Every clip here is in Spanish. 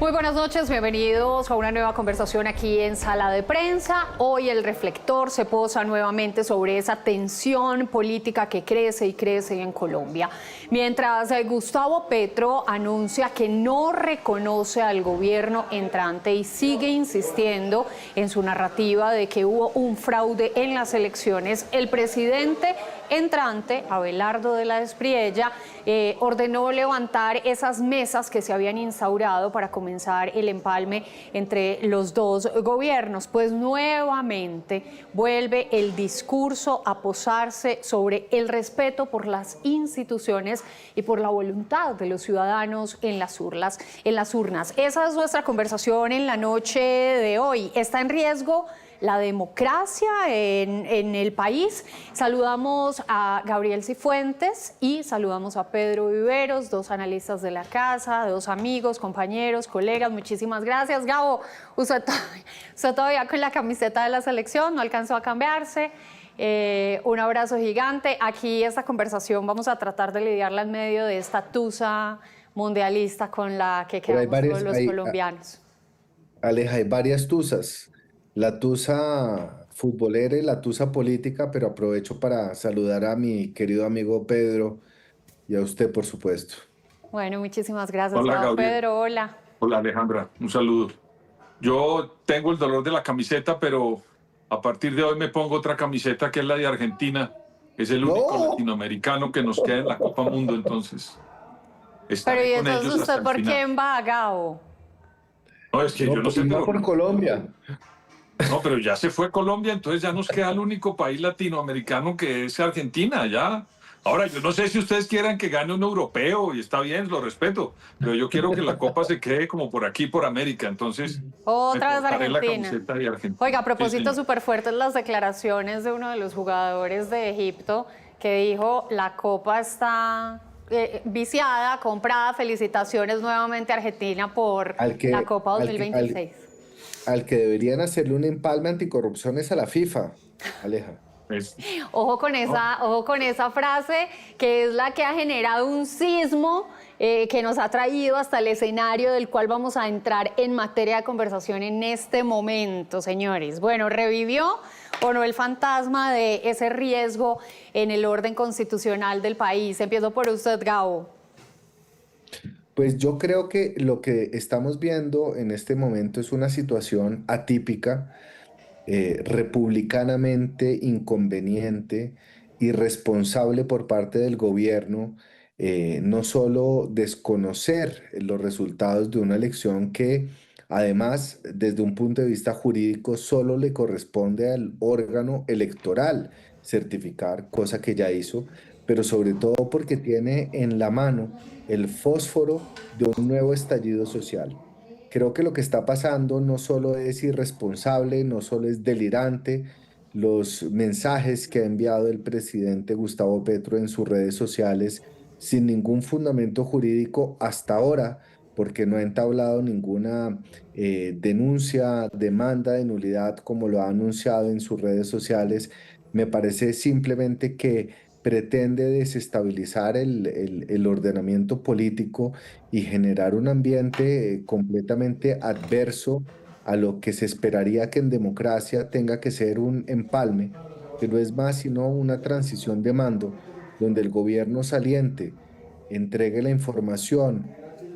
Muy buenas noches, bienvenidos a una nueva conversación aquí en Sala de Prensa. Hoy el reflector se posa nuevamente sobre esa tensión política que crece y crece en Colombia. Mientras Gustavo Petro anuncia que no reconoce al gobierno entrante y sigue insistiendo en su narrativa de que hubo un fraude en las elecciones, el presidente entrante, Abelardo de la Espriella, ordenó levantar esas mesas que se habían instaurado para comenzar el empalme entre los dos gobiernos. Pues nuevamente vuelve el discurso a posarse sobre el respeto por las instituciones y por la voluntad de los ciudadanos en las urnas. Esa es nuestra conversación en la noche de hoy. ¿Está en riesgo la democracia en el país? Saludamos a Gabriel Cifuentes y saludamos a Pedro Viveros, dos analistas de la casa, dos amigos, compañeros, colegas. Muchísimas gracias. Gabo, usted todavía con la camiseta de la selección, no alcanzó a cambiarse. Un abrazo gigante. Aquí esta conversación vamos a tratar de lidiarla en medio de esta tusa mundialista con la que quedamos todos los colombianos. Aleja, hay varias tusas. La tusa futbolera y la tusa política, pero aprovecho para saludar a mi querido amigo Pedro y a usted, por supuesto. Bueno, muchísimas gracias. Hola, Gabriel. Pedro, hola. Hola, Alejandra, un saludo. Yo tengo el dolor de la camiseta, pero a partir de hoy me pongo otra camiseta que es la de Argentina. Es el único latinoamericano que nos queda en la Copa Mundo, entonces. Pero ¿y entonces usted por quién va, Gabo? No, es que yo no sé. Pero por Colombia. No, pero ya se fue Colombia, entonces ya nos queda el único país latinoamericano que es Argentina, ya. Ahora, yo no sé si ustedes quieran que gane un europeo, y está bien, lo respeto, pero yo quiero que la Copa se quede como por aquí, por América, entonces... Otra vez Argentina. Argentina. Oiga, a propósito, súper fuertes las declaraciones de uno de los jugadores de Egipto que dijo, la Copa está viciada, comprada, felicitaciones nuevamente a Argentina por la Copa 2026. Al que deberían hacerle un empalme anticorrupción es a la FIFA, Aleja. Ojo con esa frase que es la que ha generado un sismo que nos ha traído hasta el escenario del cual vamos a entrar en materia de conversación en este momento, señores. Bueno, ¿revivió o no el fantasma de ese riesgo en el orden constitucional del país? Empiezo por usted, Gabo. Pues yo creo que lo que estamos viendo en este momento es una situación atípica, republicanamente inconveniente, irresponsable por parte del gobierno, no solo desconocer los resultados de una elección que además desde un punto de vista jurídico solo le corresponde al órgano electoral certificar, cosa que ya hizo, pero sobre todo porque tiene en la mano el fósforo de un nuevo estallido social. Creo que lo que está pasando no solo es irresponsable, no solo es delirante, los mensajes que ha enviado el presidente Gustavo Petro en sus redes sociales sin ningún fundamento jurídico hasta ahora, porque no ha entablado ninguna denuncia, demanda de nulidad como lo ha anunciado en sus redes sociales, me parece simplemente que pretende desestabilizar el ordenamiento político y generar un ambiente completamente adverso a lo que se esperaría que en democracia tenga que ser un empalme, que no es más sino una transición de mando, donde el gobierno saliente entregue la información,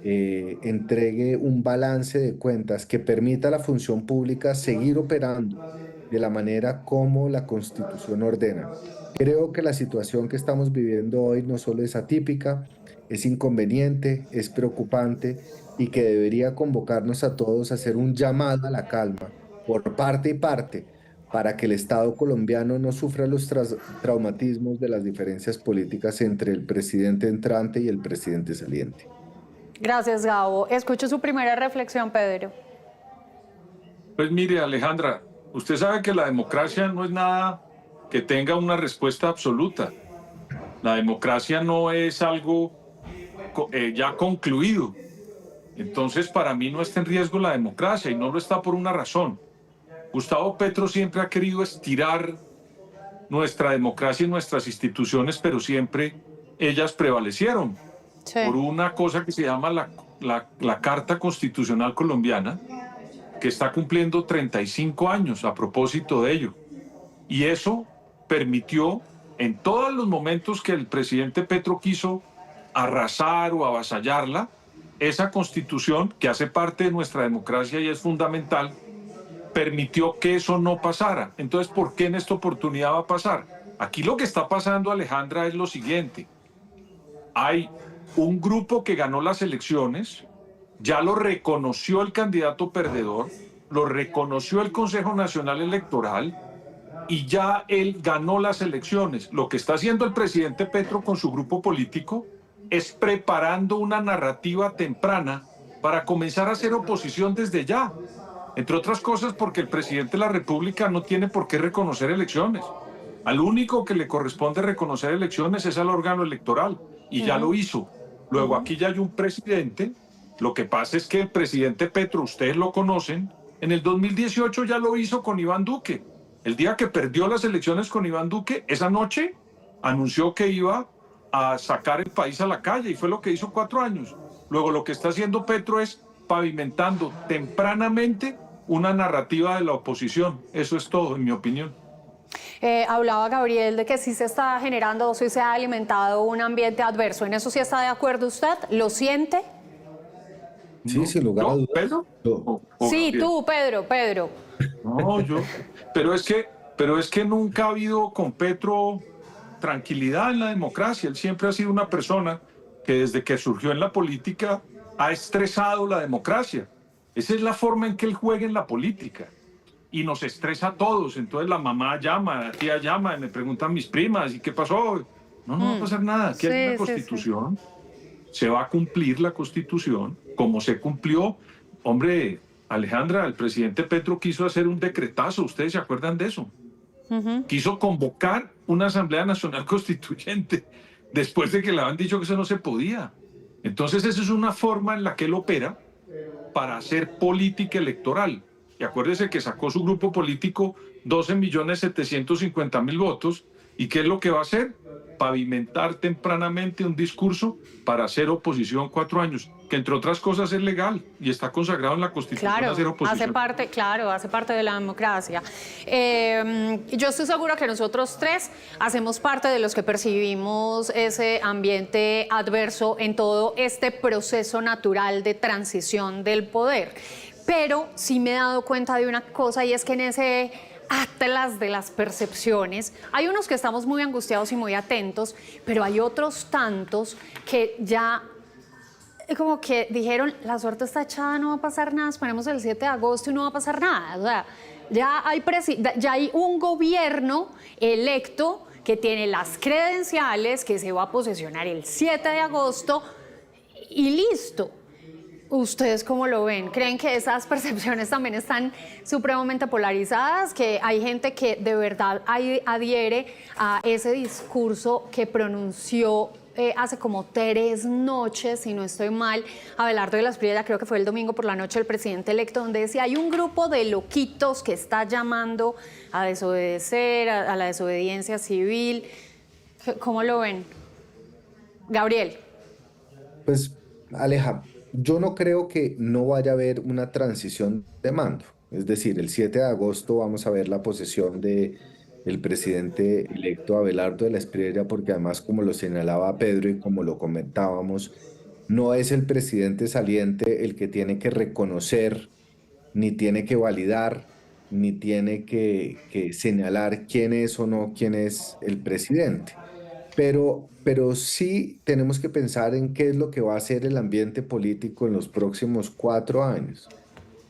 entregue un balance de cuentas que permita a la función pública seguir operando de la manera como la Constitución ordena. Creo que la situación que estamos viviendo hoy no solo es atípica, es inconveniente, es preocupante y que debería convocarnos a todos a hacer un llamado a la calma por parte y parte para que el Estado colombiano no sufra los traumatismos de las diferencias políticas entre el presidente entrante y el presidente saliente. Gracias, Gabo. Escucho su primera reflexión, Pedro. Pues mire, Alejandra, usted sabe que la democracia no es nada que tenga una respuesta absoluta. La democracia no es algo ya concluido. Entonces, para mí no está en riesgo la democracia y no lo está por una razón. Gustavo Petro siempre ha querido estirar nuestra democracia y nuestras instituciones, pero siempre ellas prevalecieron. Sí. Por una cosa que se llama la Carta Constitucional Colombiana, que está cumpliendo 35 años a propósito de ello. Y eso permitió, en todos los momentos que el presidente Petro quiso arrasar o avasallarla, esa Constitución, que hace parte de nuestra democracia y es fundamental, permitió que eso no pasara. Entonces, ¿por qué en esta oportunidad va a pasar? Aquí lo que está pasando, Alejandra, es lo siguiente. Hay un grupo que ganó las elecciones, ya lo reconoció el candidato perdedor, lo reconoció el Consejo Nacional Electoral y ya él ganó las elecciones. Lo que está haciendo el presidente Petro con su grupo político es preparando una narrativa temprana para comenzar a hacer oposición desde ya. Entre otras cosas porque el presidente de la República no tiene por qué reconocer elecciones. Al único que le corresponde reconocer elecciones es al órgano electoral, y ya lo hizo. Luego aquí ya hay un presidente. Lo que pasa es que el presidente Petro, ustedes lo conocen, en el 2018 ya lo hizo con Iván Duque. El día que perdió las elecciones con Iván Duque, esa noche anunció que iba a sacar el país a la calle, y fue lo que hizo 4 años. Luego lo que está haciendo Petro es pavimentando tempranamente una narrativa de la oposición. Eso es todo, en mi opinión. Hablaba Gabriel de que sí se está generando o sí se ha alimentado un ambiente adverso. ¿En eso sí está de acuerdo usted? ¿Lo siente? Sí, No, sin lugar a ¿yo, dudas. Pedro? Yo- Sí, Gabriel. tú, Pedro. No, yo. Pero es que nunca ha habido con Petro tranquilidad en la democracia. Él siempre ha sido una persona que desde que surgió en la política ha estresado la democracia. Esa es la forma en que él juega en la política. Y nos estresa a todos. Entonces la mamá llama, la tía llama, y me preguntan mis primas, ¿y qué pasó? No va a pasar nada. Aquí hay una constitución. Se va a cumplir la Constitución como se cumplió. Hombre, Alejandra, el presidente Petro quiso hacer un decretazo, ¿ustedes se acuerdan de eso? Quiso convocar una Asamblea Nacional Constituyente después de que le habían dicho que eso no se podía. Entonces esa es una forma en la que él opera para hacer política electoral. Y acuérdese que sacó su grupo político 12.750.000 votos. ¿Y qué es lo que va a hacer? Pavimentar tempranamente un discurso para hacer oposición 4 años, que entre otras cosas es legal y está consagrado en la Constitución Claro, hacer oposición. hace parte de la democracia. Yo estoy segura que nosotros tres hacemos parte de los que percibimos ese ambiente adverso en todo este proceso natural de transición del poder. Pero sí me he dado cuenta de una cosa, y es que en ese atlas de las percepciones hay unos que estamos muy angustiados y muy atentos, pero hay otros tantos que ya como que dijeron, la suerte está echada, no va a pasar nada, esperemos el 7 de agosto y no va a pasar nada. O sea, ya hay un gobierno electo que tiene las credenciales, que se va a posesionar el 7 de agosto y listo. ¿Ustedes cómo lo ven? ¿Creen que esas percepciones también están supremamente polarizadas? ¿Que hay gente que de verdad adhiere a ese discurso que pronunció hace como 3 noches, si no estoy mal, Abelardo de la Espriella, creo que fue el domingo por la noche, el presidente electo, donde decía, hay un grupo de loquitos que está llamando a desobedecer, a la desobediencia civil? ¿Cómo lo ven? Gabriel. Pues, Aleja, yo no creo que no vaya a haber una transición de mando. Es decir, el 7 de agosto vamos a ver la posesión de el presidente electo Abelardo de la Espriella, porque además, como lo señalaba Pedro y como lo comentábamos, no es el presidente saliente el que tiene que reconocer, ni tiene que validar, ni tiene que señalar quién es o no quién es el presidente. Pero sí tenemos que pensar en qué es lo que va a ser el ambiente político en los próximos 4 años.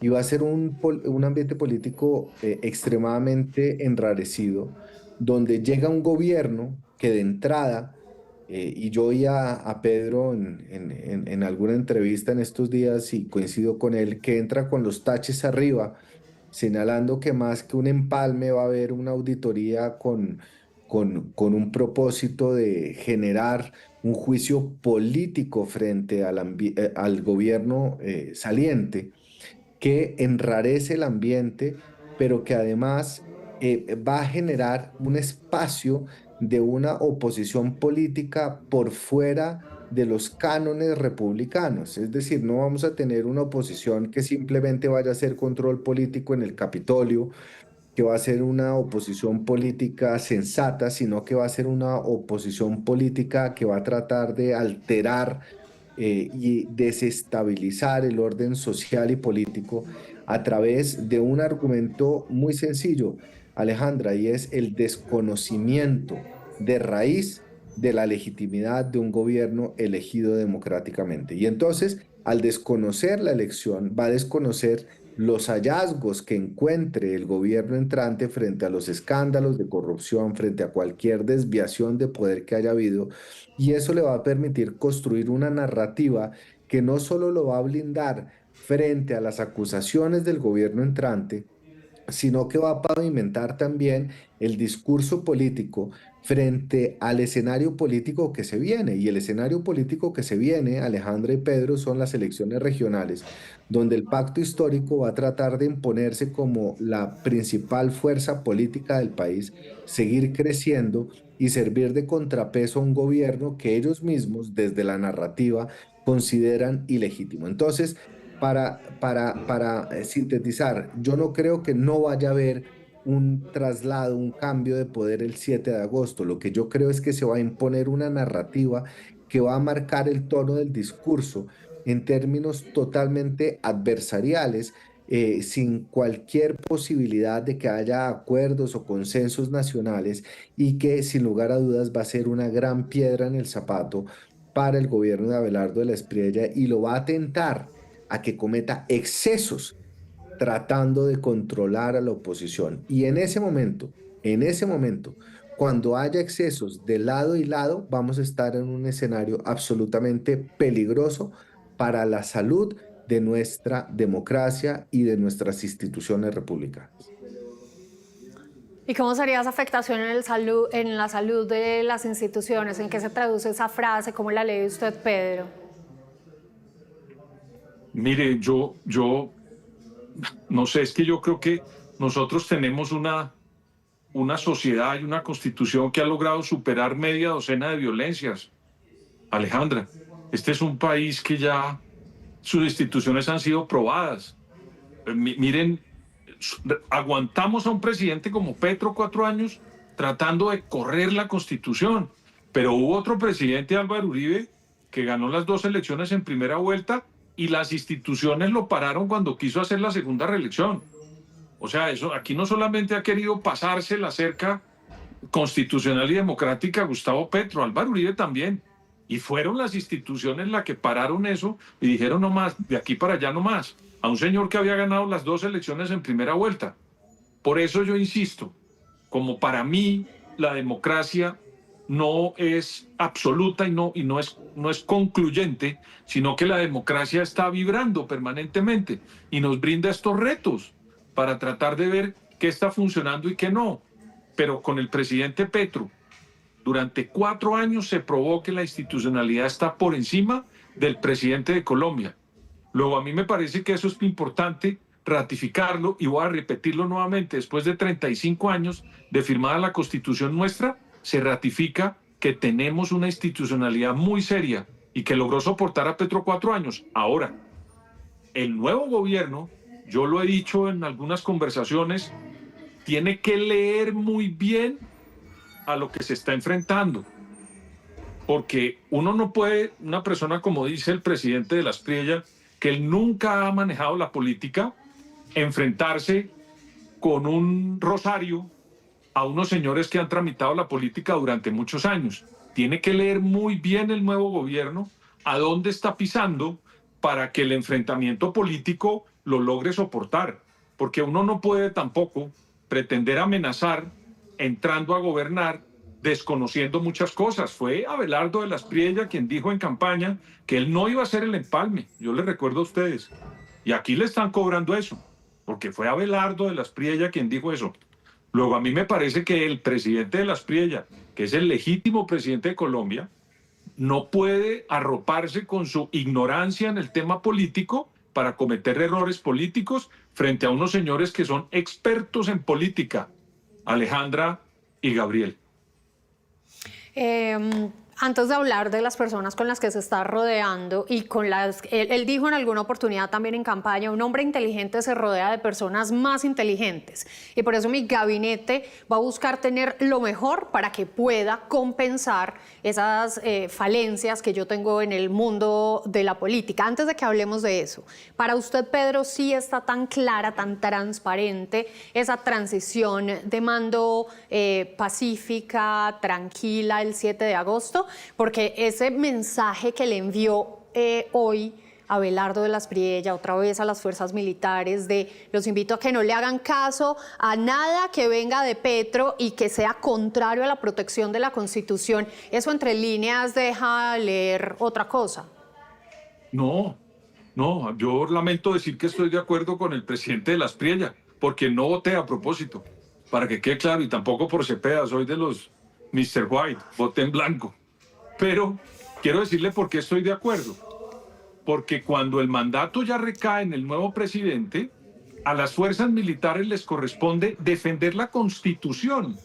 Y va a ser un ambiente político extremadamente enrarecido, donde llega un gobierno que de entrada, y yo oí a Pedro en alguna entrevista en estos días y coincido con él, que entra con los taches arriba, señalando que más que un empalme va a haber una auditoría con un propósito de generar un juicio político frente al gobierno saliente, que enrarece el ambiente, pero que además va a generar un espacio de una oposición política por fuera de los cánones republicanos. Es decir, no vamos a tener una oposición que simplemente vaya a hacer control político en el Capitolio, que va a ser una oposición política sensata, sino que va a ser una oposición política que va a tratar de alterar y desestabilizar el orden social y político a través de un argumento muy sencillo, Alejandra, y es el desconocimiento de raíz de la legitimidad de un gobierno elegido democráticamente. Y entonces, al desconocer la elección, va a desconocer los hallazgos que encuentre el gobierno entrante frente a los escándalos de corrupción, frente a cualquier desviación de poder que haya habido, y eso le va a permitir construir una narrativa que no solo lo va a blindar frente a las acusaciones del gobierno entrante, sino que va a pavimentar también el discurso político frente al escenario político que se viene. Y el escenario político que se viene, Alejandra y Pedro, son las elecciones regionales, donde el pacto histórico va a tratar de imponerse como la principal fuerza política del país, seguir creciendo y servir de contrapeso a un gobierno que ellos mismos, desde la narrativa, consideran ilegítimo. Entonces, para sintetizar, yo no creo que no vaya a haber un traslado, un cambio de poder el 7 de agosto. Lo que yo creo es que se va a imponer una narrativa que va a marcar el tono del discurso en términos totalmente adversariales, sin cualquier posibilidad de que haya acuerdos o consensos nacionales y que sin lugar a dudas va a ser una gran piedra en el zapato para el gobierno de Abelardo de la Espriella y lo va a tentar a que cometa excesos tratando de controlar a la oposición. Y en ese momento, cuando haya excesos de lado y lado, vamos a estar en un escenario absolutamente peligroso para la salud de nuestra democracia y de nuestras instituciones republicanas. ¿Y cómo sería esa afectación en la salud de las instituciones? ¿En qué se traduce esa frase? ¿Cómo la lee usted, Pedro? Mire, yo no sé, es que yo creo que nosotros tenemos una sociedad y una constitución que ha logrado superar media docena de violencias. Alejandra, este es un país que ya sus instituciones han sido probadas. Miren, aguantamos a un presidente como Petro 4 años tratando de correr la constitución, pero hubo otro presidente, Álvaro Uribe, que ganó las 2 elecciones en primera vuelta y las instituciones lo pararon cuando quiso hacer la segunda reelección. O sea, eso aquí no solamente ha querido pasarse la cerca constitucional y democrática Gustavo Petro, Álvaro Uribe también. Y fueron las instituciones las que pararon eso y dijeron no más, de aquí para allá no más, a un señor que había ganado las 2 elecciones en primera vuelta. Por eso yo insisto, como para mí la democracia no es absoluta y no es concluyente, sino que la democracia está vibrando permanentemente y nos brinda estos retos para tratar de ver qué está funcionando y qué no. Pero con el presidente Petro, durante 4 años se probó que la institucionalidad está por encima del presidente de Colombia. Luego, a mí me parece que eso es importante ratificarlo y voy a repetirlo nuevamente. Después de 35 años de firmada la Constitución nuestra, se ratifica que tenemos una institucionalidad muy seria y que logró soportar a Petro 4 años. Ahora, el nuevo gobierno, yo lo he dicho en algunas conversaciones, tiene que leer muy bien a lo que se está enfrentando. Porque uno no puede, una persona como dice el presidente de la Espriella, que él nunca ha manejado la política, enfrentarse con un rosario a unos señores que han tramitado la política durante muchos años. Tiene que leer muy bien el nuevo gobierno a dónde está pisando para que el enfrentamiento político lo logre soportar. Porque uno no puede tampoco pretender amenazar entrando a gobernar desconociendo muchas cosas. Fue Abelardo de la Espriella quien dijo en campaña que él no iba a hacer el empalme. Yo les recuerdo a ustedes. Y aquí le están cobrando eso, porque fue Abelardo de la Espriella quien dijo eso. Luego, a mí me parece que el presidente de la Espriella, que es el legítimo presidente de Colombia, no puede arroparse con su ignorancia en el tema político para cometer errores políticos frente a unos señores que son expertos en política, Alejandra y Gabriel. Antes de hablar de las personas con las que se está rodeando y con las... Él dijo en alguna oportunidad también en campaña, un hombre inteligente se rodea de personas más inteligentes. Y por eso mi gabinete va a buscar tener lo mejor para que pueda compensar esas falencias que yo tengo en el mundo de la política. Antes de que hablemos de eso, para usted, Pedro, ¿sí está tan clara, tan transparente esa transición de mando pacífica, tranquila, el 7 de agosto? Porque ese mensaje que le envió hoy Abelardo de las Priella, otra vez a las fuerzas militares, de los invito a que no le hagan caso a nada que venga de Petro y que sea contrario a la protección de la Constitución, eso entre líneas deja leer otra cosa. No, no, yo lamento decir que estoy de acuerdo con el presidente de las Priella, porque no voté a propósito, para que quede claro, y tampoco por Cepeda, soy de los Mr. White, voté en blanco. Pero quiero decirle por qué estoy de acuerdo. Porque cuando el mandato ya recae en el nuevo presidente, a las fuerzas militares les corresponde defender la Constitución.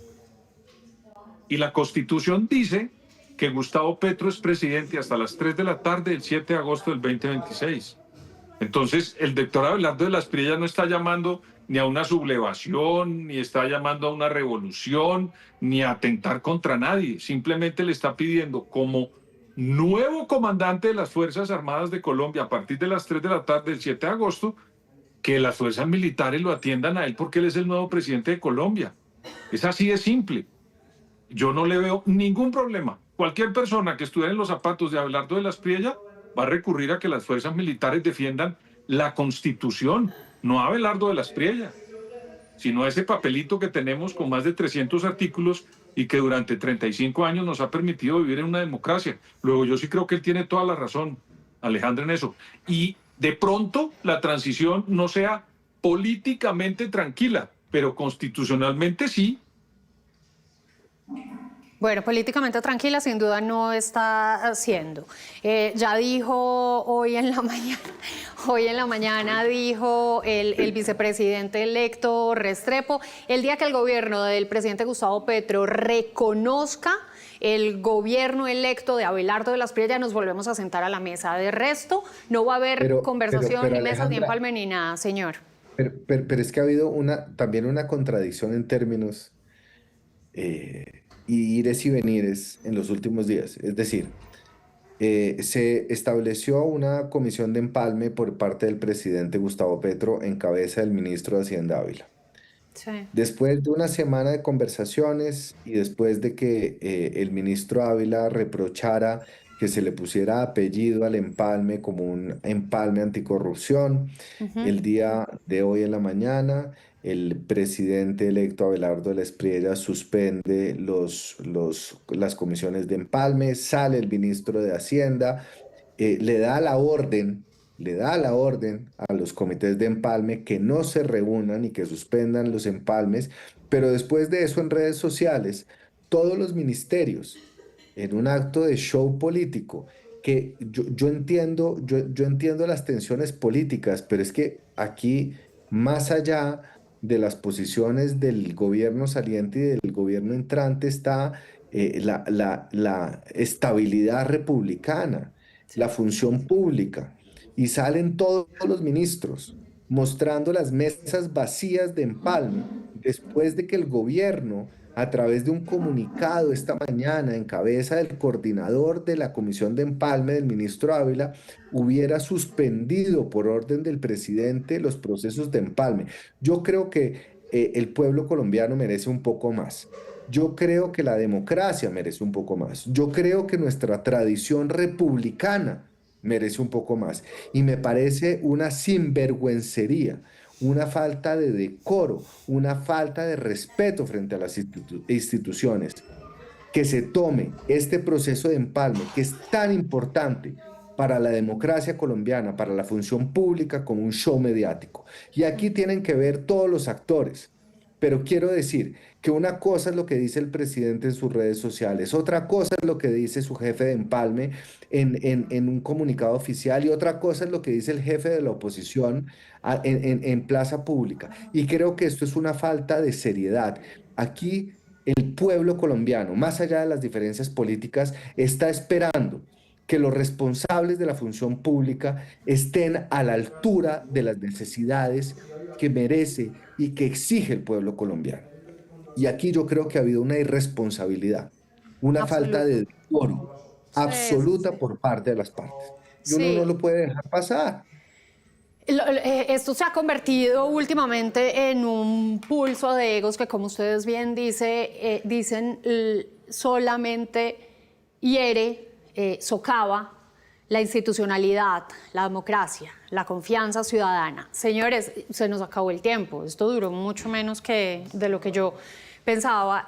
Y la Constitución dice que Gustavo Petro es presidente hasta las 3 de la tarde del 7 de agosto del 2026. Entonces, el doctor Abelardo de las Priella no está llamando ni a una sublevación, ni está llamando a una revolución, ni a atentar contra nadie. Simplemente le está pidiendo, como nuevo comandante de las Fuerzas Armadas de Colombia, a partir de las 3 de la tarde del 7 de agosto, que las fuerzas militares lo atiendan a él porque él es el nuevo presidente de Colombia. Es así de simple. Yo no le veo ningún problema. Cualquier persona que estuviera en los zapatos de Abelardo de las Priella va a recurrir a que las fuerzas militares defiendan la Constitución, no a Abelardo de las Priella, sino a ese papelito que tenemos con más de 300 artículos y que durante 35 años nos ha permitido vivir en una democracia. Luego yo sí creo que él tiene toda la razón, Alejandra, en eso. Y de pronto la transición no sea políticamente tranquila, pero constitucionalmente sí. Bueno, políticamente tranquila sin duda no está siendo. Ya dijo hoy en la mañana dijo el vicepresidente electo Restrepo, el día que el gobierno del presidente Gustavo Petro reconozca el gobierno electo de Abelardo de las Priella, nos volvemos a sentar a la mesa. De resto, no va a haber conversación, ni mesas, ni empalme, ni nada, señor. Pero es que ha habido también una contradicción en términos y ires y venires en los últimos días. Es decir, se estableció una comisión de empalme por parte del presidente Gustavo Petro en cabeza del ministro de Hacienda Ávila. Sí. Después de una semana de conversaciones y después de que el ministro Ávila reprochara que se le pusiera apellido al empalme como un empalme anticorrupción, el día de hoy en la mañana el presidente electo Abelardo de la Espriella suspende las comisiones de empalme, sale el ministro de Hacienda, le da la orden a los comités de empalme que no se reúnan y que suspendan los empalmes, pero después de eso en redes sociales, todos los ministerios, en un acto de show político, que yo entiendo las tensiones políticas, pero es que aquí, más allá de las posiciones del gobierno saliente y del gobierno entrante, está la estabilidad republicana, la función pública. Y salen todos los ministros mostrando las mesas vacías de empalme después de que el gobierno, a través de un comunicado esta mañana en cabeza del coordinador de la comisión de empalme, del ministro Ávila, hubiera suspendido por orden del presidente los procesos de empalme. Yo creo que el pueblo colombiano merece un poco más. Yo creo que la democracia merece un poco más. Yo creo que nuestra tradición republicana merece un poco más. Y me parece una sinvergüencería, una falta de decoro, una falta de respeto frente a las instituciones, que se tome este proceso de empalme, que es tan importante para la democracia colombiana, para la función pública, como un show mediático. Y aquí tienen que ver todos los actores. Pero quiero decir que una cosa es lo que dice el presidente en sus redes sociales, otra cosa es lo que dice su jefe de empalme en un comunicado oficial y otra cosa es lo que dice el jefe de la oposición en plaza pública. Y creo que esto es una falta de seriedad. Aquí El pueblo colombiano, más allá de las diferencias políticas, está esperando que los responsables de la función pública estén a la altura de las necesidades que merece y que exige el pueblo colombiano. Y aquí yo creo que ha habido una irresponsabilidad, una falta Absoluto. de decoro Sí, sí, absoluta sí. por parte de las partes. Y uno no Sí. lo puede dejar pasar. Esto se ha convertido últimamente en un pulso de egos que, como ustedes bien dicen, solamente hiere, socava la institucionalidad, la democracia, la confianza ciudadana. Señores, se nos acabó el tiempo. Esto duró mucho menos que de lo que yo pensaba,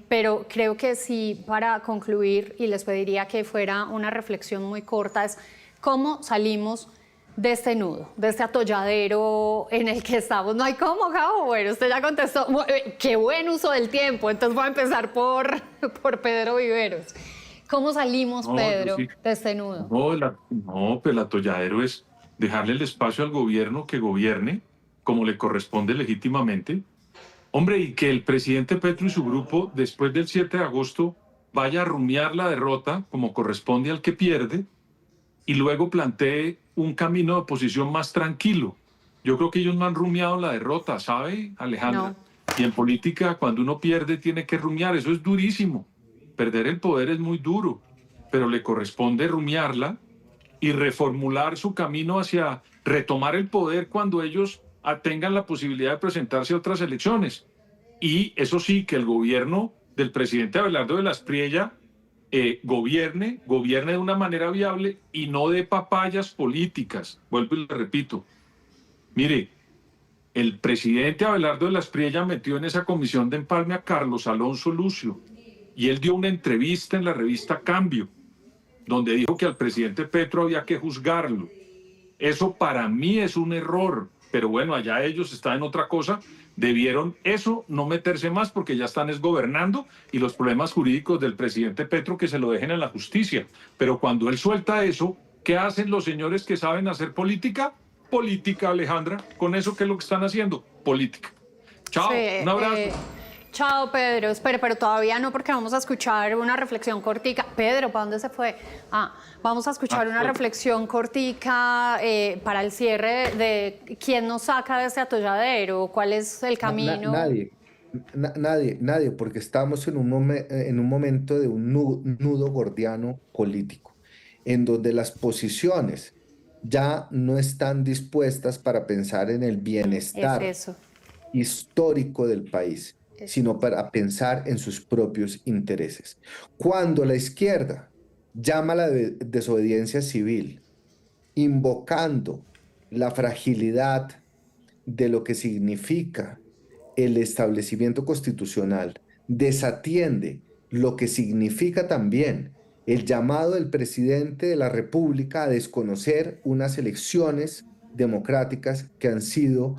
pero creo que sí, para concluir, y les pediría que fuera una reflexión muy corta, es cómo salimos de este nudo, de este atolladero en el que estamos. No hay cómo, Gabo. Bueno, usted ya contestó. Qué buen uso del tiempo. Entonces voy a empezar por Pedro Viveros. ¿Cómo salimos, No, yo Pedro, sí. de este nudo? No, pues el atolladero es dejarle el espacio al gobierno que gobierne como le corresponde legítimamente. Hombre, y que el presidente Petro y su grupo, después del 7 de agosto, vaya a rumiar la derrota como corresponde al que pierde y luego plantee un camino de oposición más tranquilo. Yo creo que ellos no han rumiado la derrota, ¿sabe, Alejandra? No. Y en política, cuando uno pierde, tiene que rumiar. Eso es durísimo. Perder el poder es muy duro, pero le corresponde rumiarla y reformular su camino hacia retomar el poder cuando ellos tengan la posibilidad de presentarse a otras elecciones. Y eso sí, que el gobierno del presidente Abelardo de la Espriella gobierne de una manera viable y no de papayas políticas. Vuelvo y le repito. Mire, el presidente Abelardo de la Espriella metió en esa comisión de empalme a Carlos Alonso Lucio y él dio una entrevista en la revista Cambio, donde dijo que al presidente Petro había que juzgarlo. Eso para mí es un error, pero bueno, allá ellos están en otra cosa. Debieron eso no meterse más porque ya están gobernando y los problemas jurídicos del presidente Petro que se lo dejen en la justicia. Pero cuando él suelta eso, ¿qué hacen los señores que saben hacer política? Política, Alejandra. Con eso, ¿qué es lo que están haciendo? Política. Chao, Sí, un abrazo. Chao, Pedro. Espere, pero todavía no, porque vamos a escuchar una reflexión cortica. Pedro, ¿para dónde se fue? Vamos a escuchar una reflexión cortica para el cierre de quién nos saca de este atolladero, cuál es el camino. Nadie, porque estamos en en un momento de un nudo gordiano político, en donde las posiciones ya no están dispuestas para pensar en el Es bienestar eso. histórico del país, sino para pensar en sus propios intereses. Cuando la izquierda llama a la desobediencia civil, invocando la fragilidad de lo que significa el establecimiento constitucional, desatiende lo que significa también el llamado del presidente de la República a desconocer unas elecciones democráticas que han sido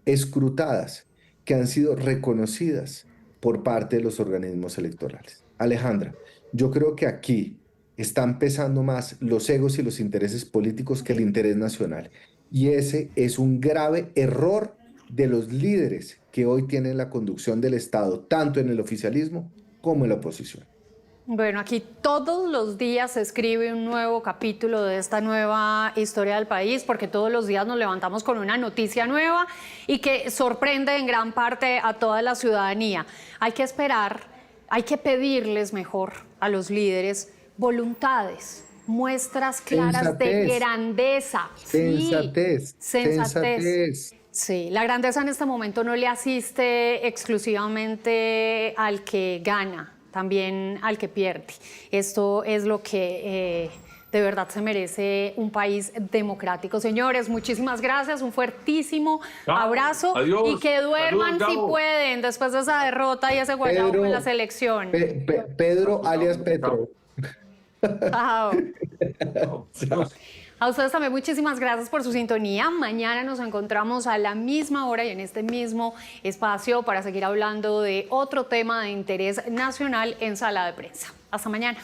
escrutadas, que han sido reconocidas por parte de los organismos electorales. Alejandra, yo creo que aquí están pesando más los egos y los intereses políticos que el interés nacional. Y ese es un grave error de los líderes que hoy tienen la conducción del Estado, tanto en el oficialismo como en la oposición. Bueno, aquí todos los días se escribe un nuevo capítulo de esta nueva historia del país, porque todos los días nos levantamos con una noticia nueva y que sorprende en gran parte a toda la ciudadanía. Hay que esperar, hay que pedirles mejor a los líderes voluntades, muestras claras de Sensatez, grandeza. sensatez, sensatez. Sí, la grandeza en este momento no le asiste exclusivamente al que gana, también al que pierde. Esto es lo que de verdad se merece un país democrático. Señores, muchísimas gracias, un fuertísimo abrazo. Adiós, y que duerman adiós, si Gabo. pueden después de esa derrota y ese guayabo con la selección. Pedro alias Petro. Chao. Chao. A ustedes también muchísimas gracias por su sintonía. Mañana nos encontramos a la misma hora y en este mismo espacio para seguir hablando de otro tema de interés nacional en Sala de Prensa. Hasta mañana.